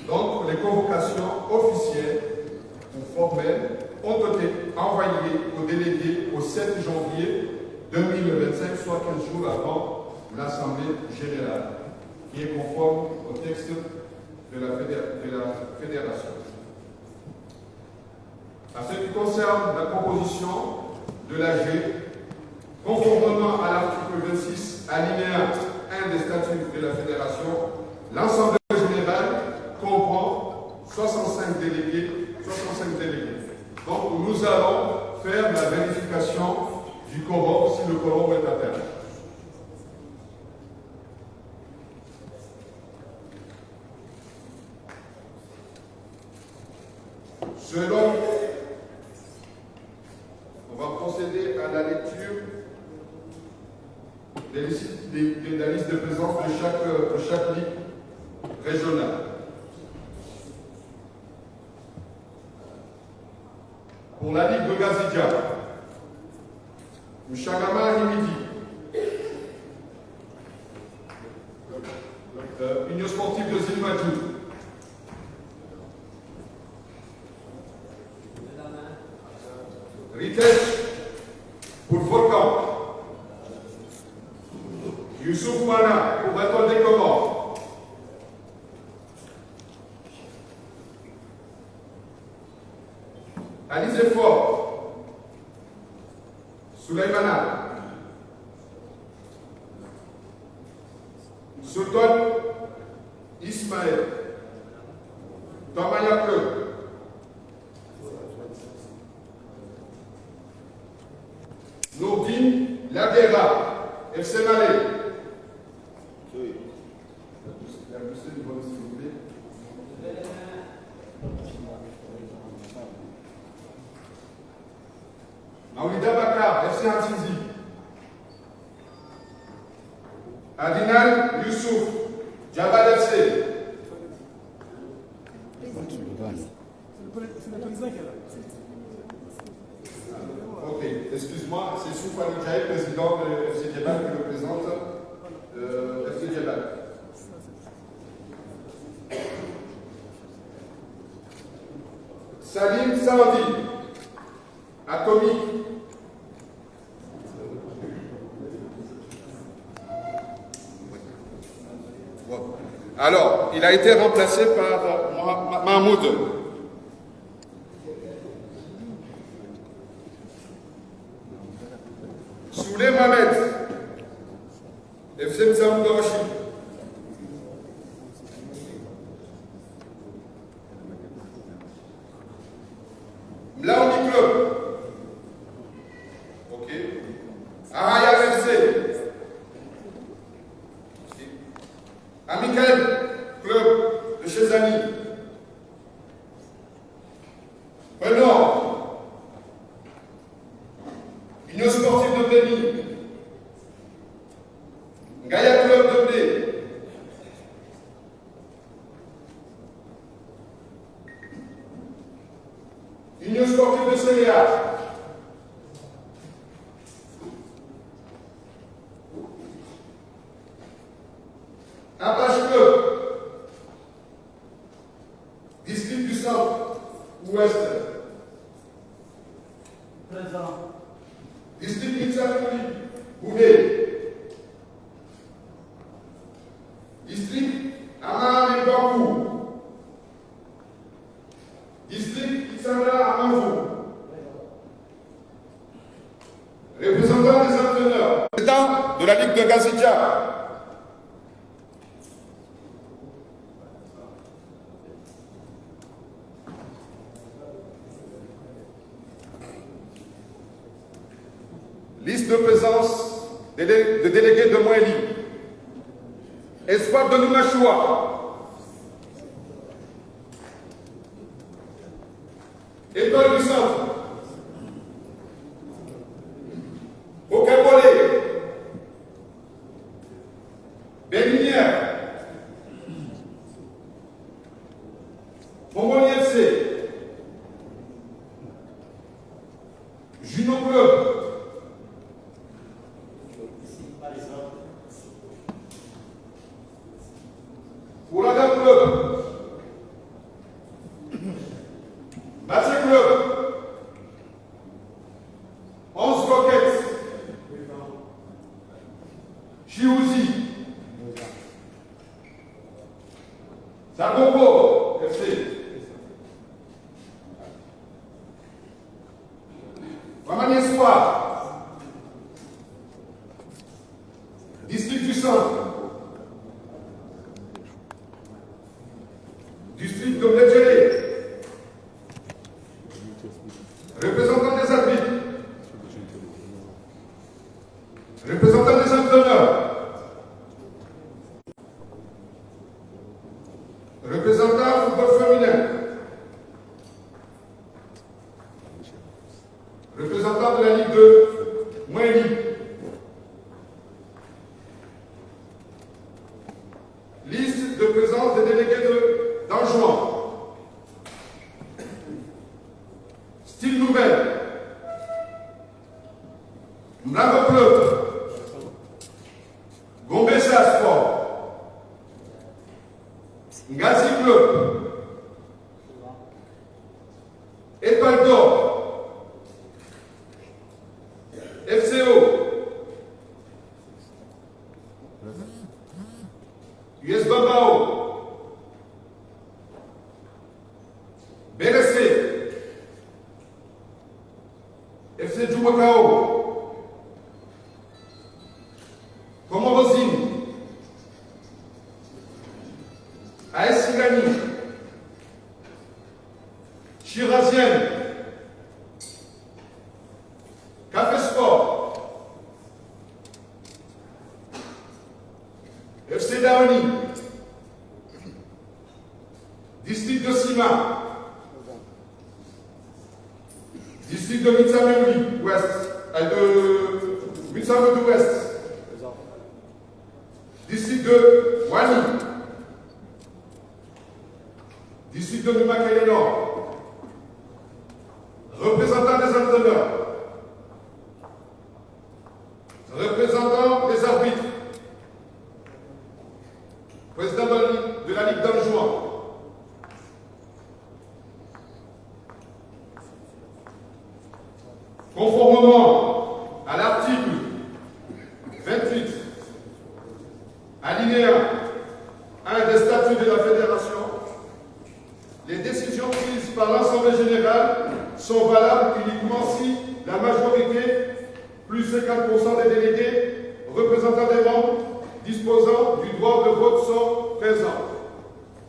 Donc, les convocations officielles ou formelles ont été envoyées aux délégués au 7 janvier 2025, soit 15 jours avant l'Assemblée générale, qui est conforme au texte de la Fédération. En ce qui concerne la composition de l'AG, conformément à l'article 26, alinéa 1 des statuts de la Fédération, l'Assemblée générale comprend 65 délégués. Donc nous allons faire la vérification du quorum si le quorum est atteint. Selon, on va procéder à la lecture de la liste de présence de chaque ligue régionale. Pour la ligue de Gazidja, Mchagama Himidi, Union sportive de Zilmadjou, Ritesh pour Volcan, Youssouf Mana pour Étoile des Comores, Alice Fort, Souleymana, Sultan Ismaël, Tamaya Club, Nourdine Ladera, FC Malais. Maouida Bakar, FC Antizi. Adinal Youssouf, Jabal FC. Ok, excuse-moi, c'est Soufani Jaï, président de FC Djebel, qui représente FC Djebel. Salim Saoudi, Atomique. Alors, il a été remplacé par Mahmoud. Souley Mohamed, FC Nzamoudawashi. Mlaouni Club. Ok. Araya FC. Amical Club de chez Zani. Nord. Union sportive de Béni. Gaïa Club de Blé. Union sportive de Céléa. Apache Club. District du Centre-Ouest. Présent. District Itsakuli, Bouvé. District Amman et Bakou. District Itsara Amanvou. Représentant des entraîneurs. Président de la Ligue de Gazidja. Liste de présence de délégués de Moéli. Espoir de Noumachoua. Étoile du Centre. Okabolé. Béninière. Mongoli FC. Juno Club. Ouragan Club, Sagogo FC. Wamani Espoir. District du Centre. District de Medjere. Représentant des arbitres. Représentant des entraîneurs. Représentant football féminin. Représentant de la Ligue de Moélie. Liste de présence des délégués d'Anjouan. Style nouvelle. Bravo Club. Gombessa Sport. Ngazi Club. Étoile d'Or. FCO. US Babao. BRC. FC Djoumakao. Komorozine. AS Sigani. Chirazienne. Café Sport. FC Daoni. District de Sima. District de Mitsamewi Ouest. De Mitsamewi Ouest. District de Wani. District de Numakaya Nord. Représentant des entraîneurs. Représentant des arbitres. Président de la Ligue d'Anjouan. Conformément à l'article 28, alinéa 1 des statuts de la Fédération, les décisions prises par l'Assemblée générale sont valables uniquement si la majorité, plus 50% des délégués, représentant des membres, disposant du droit de vote sont présents.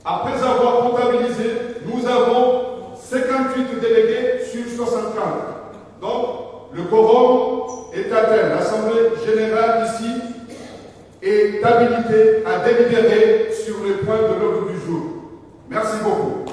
Après avoir comptabilisé, nous avons 58 délégués sur 64. Donc, le quorum est atteint. L'Assemblée générale ici est habilitée à délibérer sur les points de l'ordre du jour. Merci beaucoup.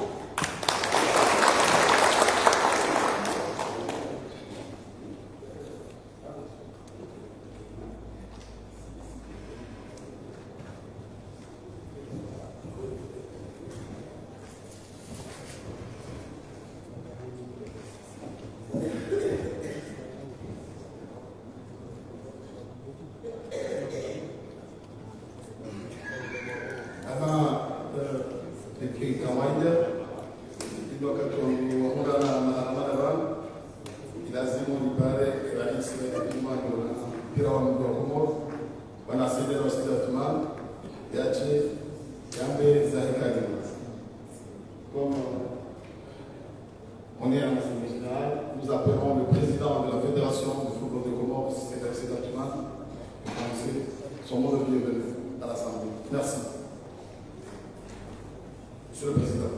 Comme on est en assemblée générale, nous appelons le président de la Fédération de football de Comores, c'est Atuman, pour annoncer son mot de bienvenue à l'Assemblée. Merci. Monsieur le Président.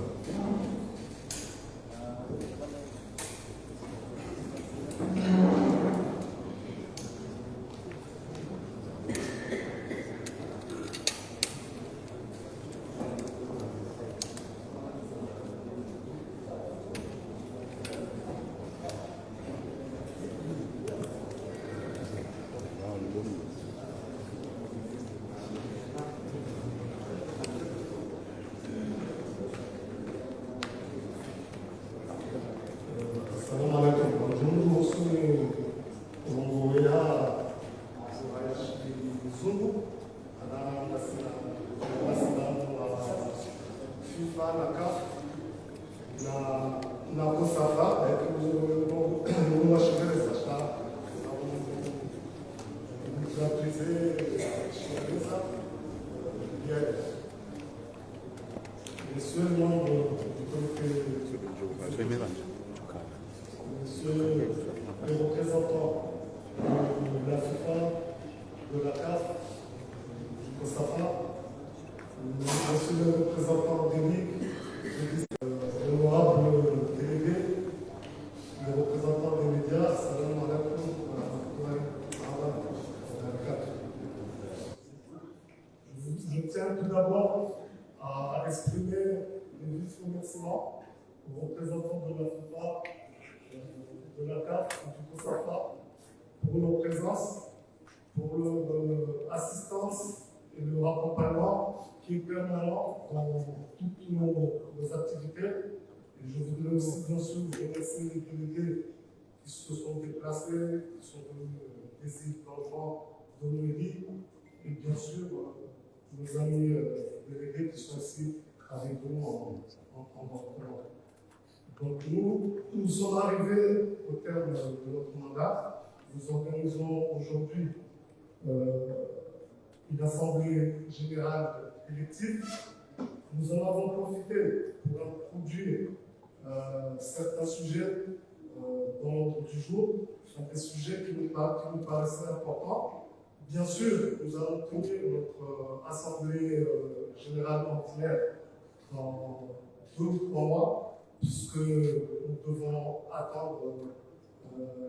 exprimer mes vifs remerciements aux représentants de la FIFA, de la CAF, du COSAFA, pour leur présence, pour leur assistance et leur accompagnement qui est permanent dans toutes nos activités. Et je voudrais aussi bien sûr remercier les délégués qui se sont déplacés, qui sont venus des îles d'Anjouan, de Noélie, et bien sûr nos amis délégués qui sont ici avec nous en Donc nous sommes arrivés au terme de notre mandat. Nous organisons aujourd'hui une assemblée générale élective. Nous en avons profité pour introduire certains sujets dans l'ordre du jour, sont des sujets qui nous paraissaient importants. Bien sûr, nous allons tenir notre assemblée générale ordinaire dans 2 ou 3 mois, puisque nous devons attendre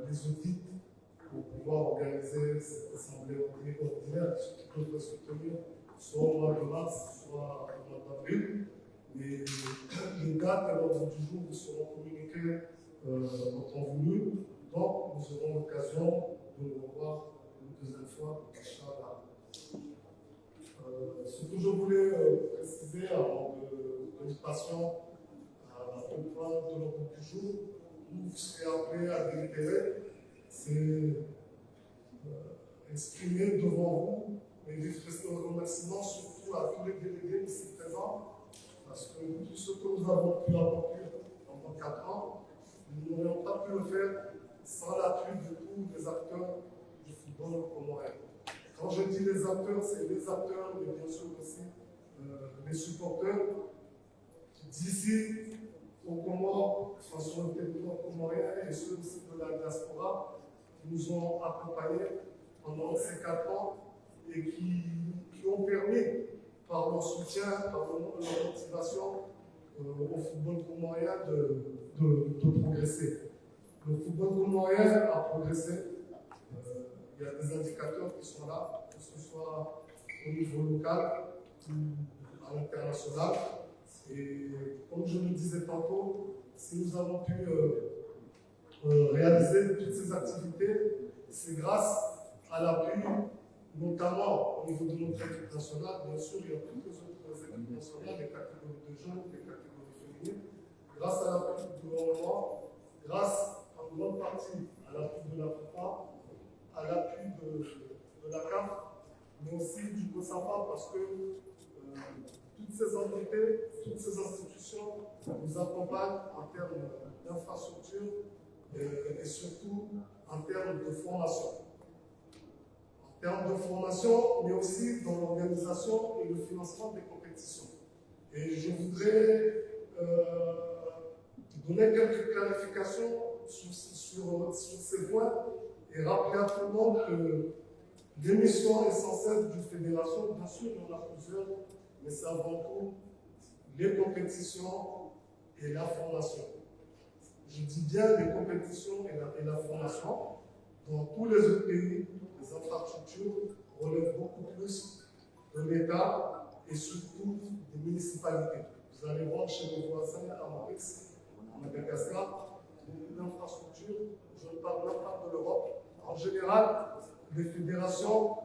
les audits pour pouvoir organiser cette assemblée ordinaire, ce qui devrait se tenir soit au mois de mars, soit au mois d'avril. Les dates et l'ordre du jour vous seront communiqués en temps voulu, donc nous aurons l'occasion de nous revoir une deuxième fois, Inch'Allah. Ce que je voulais préciser avant de nous passions au point de l'ordre du jour, où vous serez appelés à délibérer, c'est exprimer devant vous mes vifs remerciements, surtout à tous les délégués ici présents, parce que tout ce que nous avons pu apporter pendant 4 ans, nous n'aurions pas pu le faire sans l'appui de tous les acteurs du football comorien. Quand je dis les acteurs, c'est les acteurs, mais bien sûr aussi les supporters d'ici aux Comores, enfin sur le territoire comorien, et ceux aussi de la diaspora qui nous ont accompagnés pendant ces 4 ans et qui ont permis, par leur soutien, par leur motivation au football comorien de progresser. Le football comorien a progressé. Il y a des indicateurs qui sont là, que ce soit au niveau local ou à l'international. Et comme je le disais tantôt, si nous avons pu réaliser toutes ces activités, c'est grâce à l'appui, notamment au niveau de notre équipe nationale. Bien sûr, il y a toutes les autres équipes nationales, les catégories de jeunes, les catégories féminines. Grâce à l'appui du gouvernement, grâce en grande partie à l'appui de la FIFA, à l'appui de la CAF, mais aussi du COSAFA, parce que toutes ces entités, toutes ces institutions nous accompagnent en termes d'infrastructure et surtout en termes de formation. En termes de formation, mais aussi dans l'organisation et le financement des compétitions. Et je voudrais donner quelques clarifications sur ces points et rappeler à tout le monde que l'émission essentielle d'une fédération, bien sûr, il y en a plusieurs, mais c'est avant tout les compétitions et la formation. Je dis bien les compétitions et la formation. Dans tous les autres pays, les infrastructures relèvent beaucoup plus de l'État et surtout des municipalités. Vous allez voir chez nos voisins à Maurice, en Madagascar, l'infrastructure, je ne parle même pas de l'Europe. En général, les fédérations,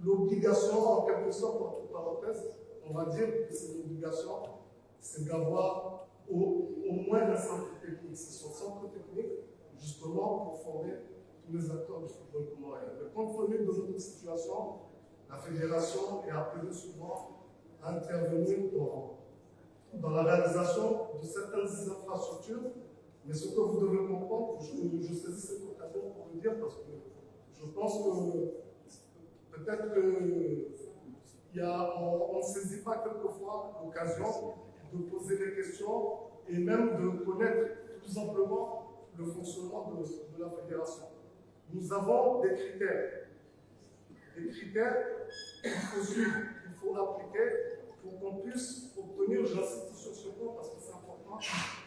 l'obligation, en quelque sorte, entre parenthèses, on va dire que c'est l'obligation, c'est d'avoir au moins un centre technique. C'est son centre technique, justement, pour former tous les acteurs du football comorien. Mais compte tenu de notre situation, la fédération est appelée souvent à intervenir dans la réalisation de certaines infrastructures. Mais ce que vous devez comprendre, je saisis cette occasion pour le dire, parce que je pense que peut-être qu'on ne saisit pas quelquefois l'occasion de poser des questions et même de connaître tout simplement le fonctionnement de la fédération. Nous avons des critères qu'il faut suivre, qu'il faut appliquer pour qu'on puisse obtenir, j'insiste sur ce point parce que c'est important,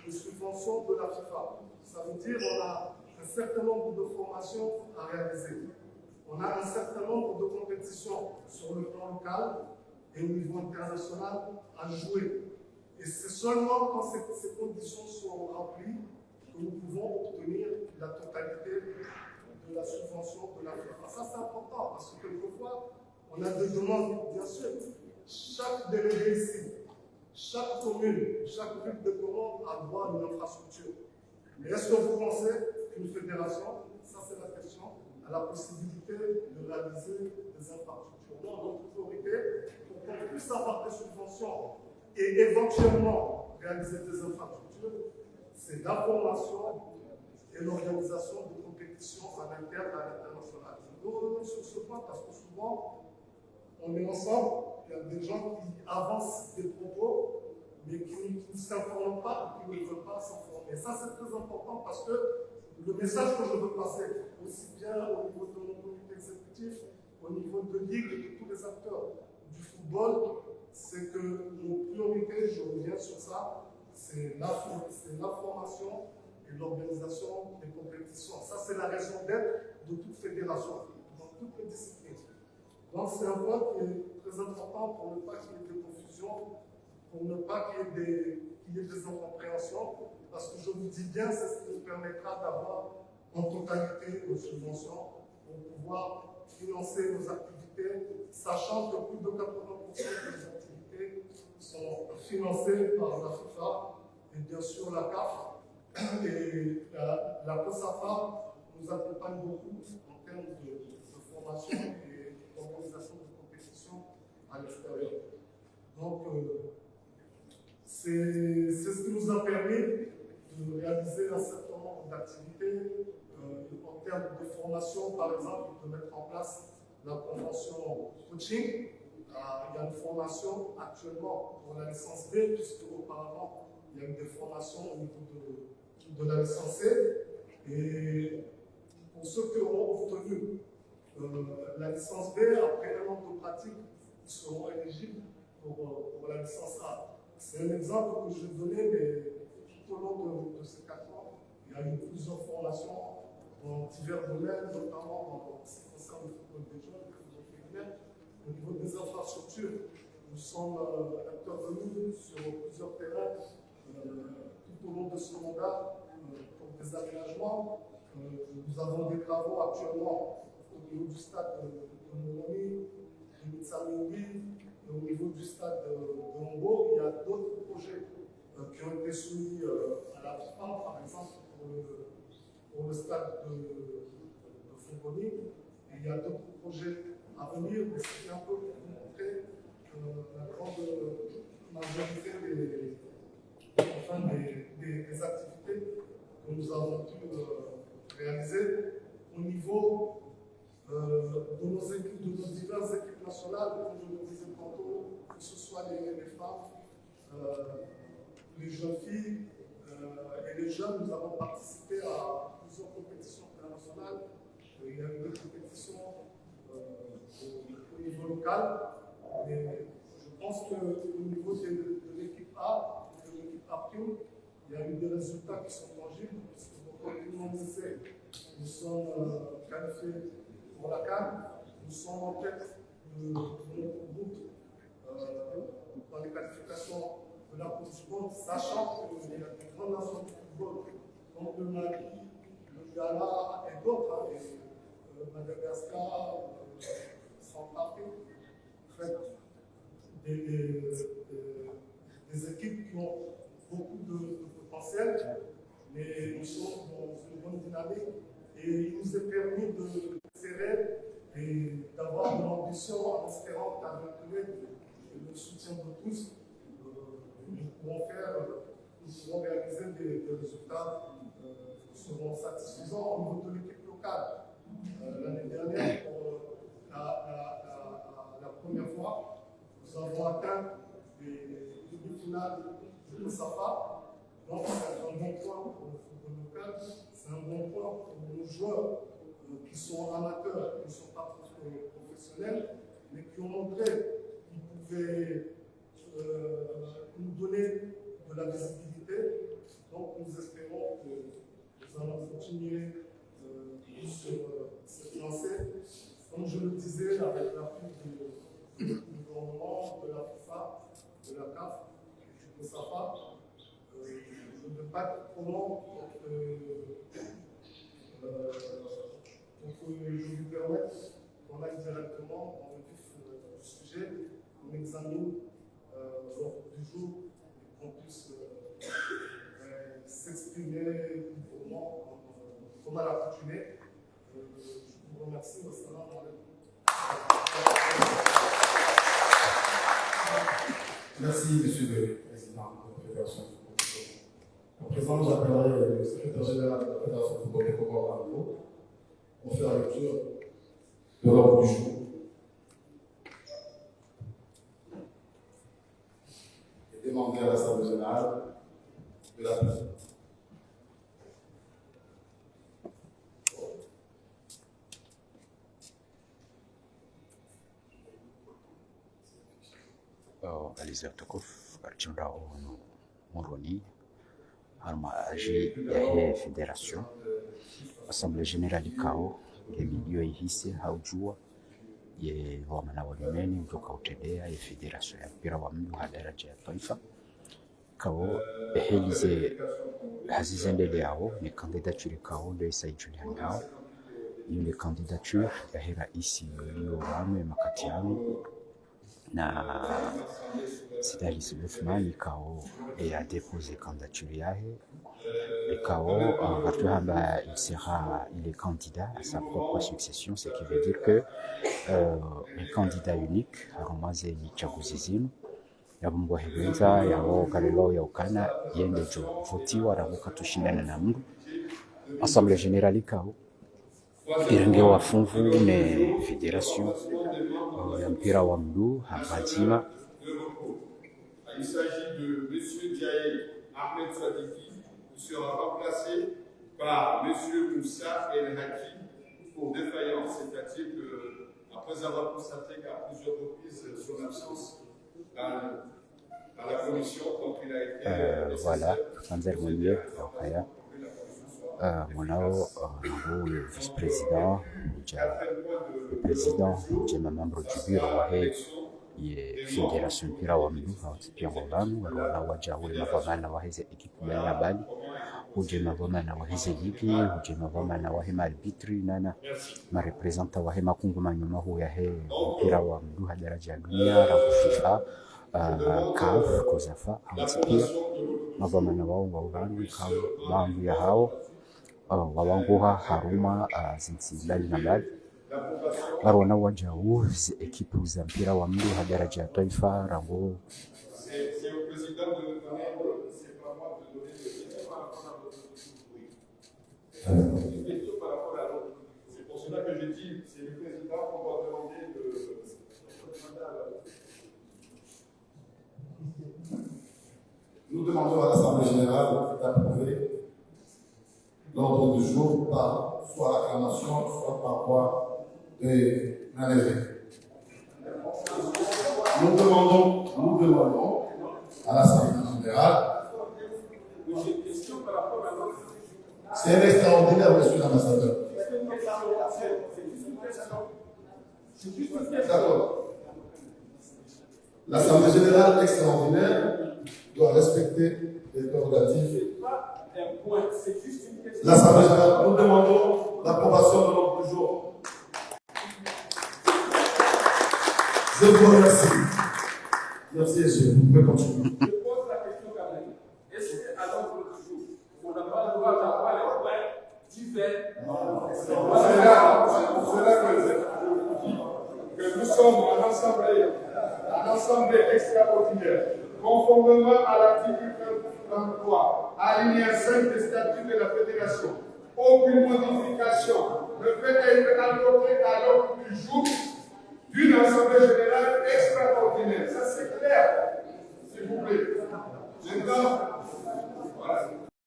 les subventions de la FIFA. Ça veut dire qu'on a un certain nombre de formations à réaliser. On a un certain nombre de compétitions sur le plan local et au niveau international à jouer. Et c'est seulement quand ces conditions sont remplies que nous pouvons obtenir la totalité de la subvention de la FIFA. Ça, c'est important parce que quelquefois, on a des demandes, bien sûr. Chaque délégué ici, chaque commune, chaque ville de commande a droit à une infrastructure. Mais est-ce que vous pensez qu'une fédération, ça c'est la question, a la possibilité de réaliser des infrastructures? Non, notre priorité, pour qu'on puisse avoir des subventions et éventuellement réaliser des infrastructures, c'est la formation et l'organisation de compétitions en interne à l'international. Je vous reviens sur ce point parce que souvent, on est ensemble, il y a des gens qui avancent des propos, mais qui ne s'informent pas, qui ne veulent pas s'informer. Ça, c'est très important parce que le message que je veux passer, aussi bien au niveau de mon comité exécutif, au niveau de Ligue et de tous les acteurs du football, c'est que nos priorités, je reviens sur ça, c'est la formation et l'organisation des compétitions. Ça, c'est la raison d'être de toute fédération, dans toutes les disciplines. Donc, c'est un point qui est très important pour ne pas qu'il y ait des confusions, pour ne pas qu'il y ait des incompréhensions, parce que je vous dis bien, c'est ce qui nous permettra d'avoir en totalité nos subventions pour pouvoir financer nos activités, sachant que plus de 80% des activités sont financées par la FIFA et bien sûr la CAF. Et la COSAFA nous accompagne beaucoup en termes de formation et d'organisation de compétition à l'extérieur. Donc, c'est ce qui nous a permis de réaliser un certain nombre d'activités en termes de formation, par exemple, de mettre en place la convention coaching. Il y a une formation actuellement pour la licence B, puisque auparavant, il y a eu des formations au niveau de la licence C. Et pour ceux qui auront obtenu la licence B, après un an de pratique, ils seront éligibles pour la licence A. C'est un exemple que je vais donner, mais tout au long de ces 4 ans, il y a eu plusieurs formations dans divers domaines, notamment en ce qui concerne le football des jeunes, le football féminin. Au niveau des infrastructures, nous sommes intervenus sur plusieurs terrains tout au long de ce mandat pour des aménagements. Nous avons des travaux actuellement au niveau du stade de Moroni, de Mitsamingui, et au niveau du stade de Hongo. Il y a d'autres projets qui ont été soumis à la FIFA, par exemple pour le stade de Fongoni. Et il y a d'autres projets à venir, mais c'est un peu pour vous montrer la grande majorité des activités que nous avons pu réaliser au niveau de nos équipes, de nos diverses équipes nationales, comme je le disais tantôt, que ce soit les femmes, les jeunes filles et les jeunes. Nous avons participé à plusieurs compétitions internationales. Il y a eu des compétitions au niveau local, mais je pense qu'au niveau de l'équipe A, de l'équipe A prime, il y a eu des résultats qui sont tangibles, puisque comme tout le monde le sait, nous sommes qualifiés pour la CAN, nous sommes en tête de notre groupe dans les qualifications de la Coupe du Monde, sachant qu'il y a des grandes nations de football comme le Mali, le Ghana et d'autres, Madagascar, Centrafrique, en fait, des équipes qui ont beaucoup de potentiel, mais nous sommes dans une bonne dynamique et il nous est permis de serrer et d'avoir de l'ambition en espérant qu'avec le soutien de tous, nous pourrons réaliser des résultats qui seront satisfaisants au niveau de l'équipe locale. L'année dernière, pour la première fois, nous avons atteint les demi-finales de l'OSAFA. Donc, c'est un bon point pour le football local, c'est un bon point pour nos joueurs qui sont amateurs, qui ne sont pas professionnels, mais qui ont montré qu'ils pouvaient nous donner de la visibilité. Donc, nous espérons que nous allons continuer sur cette lancée. Comme je le disais, avec l'appui du gouvernement, Moustapha, je ne veux pas être trop long, donc je vous permets qu'on aille directement dans le vif du sujet, qu'on examine l'ordre du jour et qu'on puisse s'exprimer librement comme à l'accoutumée. Je vous remercie. Wassalamu alaikum. Merci, Monsieur le Président de la Fédération de football. À présent, j'appellerai le secrétaire général de la Fédération de football de Congo pour faire la lecture de l'ordre du jour. Et demander à l'Assemblée générale de la place. Aliza Tukufu Archimrao Moroni Armaji ya Fédération Assemblée Générale Kao ya milio ihise haujua ye wamana walimeni kutoka utendea ya Fédération ya mpira wa miguu daraja ya taifa Kao helize hazizendele yao ni candidature Kao ndio Issa Julian yao ile candidature ya rais iliyoamwe makati yao na Sidalis Luthman Kao a déposé candidature et Kao il est candidat à sa propre succession, ce qui veut dire que le candidat unique Aromaze Michaguzizinu yabumbohebenza yabo kalelo yaukana yende jo votiwa rabuka tushindana na mndu Assemblée générale Kao irengewa funvu ne fédération ya mpira wa miguu hapa nzima. Il s'agit de M. Diaye Ahmed Sadiki, qui sera remplacé par M. Moussa El Haki pour défaillance, c'est-à-dire qu'après avoir constaté qu'à plusieurs reprises son absence dans la commission, donc il a été voilà, le vice-président, le président, le membre du bureau ye Fédération mpira wa miguu pia ngolano wala waja ule mavamana wa hizo ekipu ya bali uje mavamana wa hizo ligi uje mavamana wa hema arbitri nana ma representa wa hema kungu manyuma hu ya he mpira wa miguu daraja ya dunia la FIFA CAF kozafa pia mavamana wao wa urani kama mambo ya hao wawanguha haruma zinzibali na bali Barona wajau ekipu za mpira wa miguu daraja ya taifa rango. C'est au président de donner, c'est pas moi de donner le veto par rapport à l'autre. C'est pour cela que je dis, c'est le président qu'on va demander de. Nous demandons à l'Assemblée générale d'approuver l'ordre du jour par soit acclamation, soit par voie de manœuvre. Nous demandons à l'Assemblée générale. C'est un extraordinaire, monsieur l'ambassadeur. D'accord. L'Assemblée générale extraordinaire doit respecter les prérogatives. L'Assemblée générale, nous demandons l'approbation de l'ordre du jour. Je vous remercie. Merci, monsieur. Vous pouvez continuer. Je pose la question quand même. Est-ce qu'à l'ordre du jour, on n'a pas le droit d'avoir les points divers? C'est là que nous sommes en assemblée extraordinaire, conformément à l'article 33, alinéa 5 des statuts de la Fédération. Aucune modification ne peut être adoptée à l'ordre du jour d'une assemblée générale extraordinaire. Ça, c'est clair, s'il vous plaît. Maintenant, voilà.